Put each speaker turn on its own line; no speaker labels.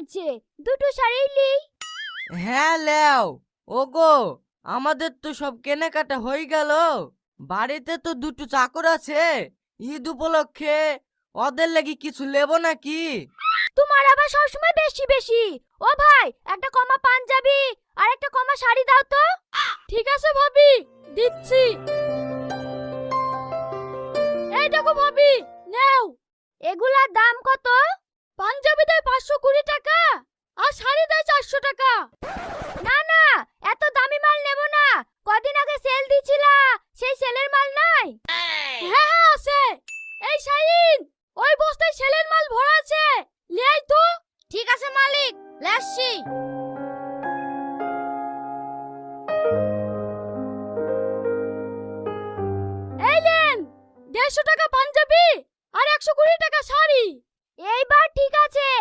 লাগছে, দুটো শাড়ি লি।
হ্যাঁ লেও। ওগো, আমাদের তো সব কেনাকাটা হয়ে গেল। বাড়িতে তো দুটো চাকর আছে। ঈদ উপলক্ষে ওদের লাগি কিছু নেবো নাকি?
তোমার আবার সবসময় বেশি বেশি। ও ভাই, একটা কমা পাঞ্জাবি আর একটা কমা শাড়ি দাও তো। ঠিক আছে ভাবি, দিচ্ছি। এই দেখো ভাবি, নাও। এগুলার দাম কত? পাঞ্জাবি দেয় 520 টাকা আর শাড়ি দেয় 400 টাকা। না না, এত দামি মাল নেব না। কদিন আগে সেল দিছিলা, সেই সেলের মাল নাই? হ্যাঁ হ্যাঁ আছে। এই শাইন, ওই বস্তায় সেলের মাল ভরা আছে, লে আই তো। ঠিক আছে মালিক, লাসছি। এই নেন, 150 টাকা পাঞ্জাবি আর 120 টাকা শাড়ি। এইবার ঠিক আছে।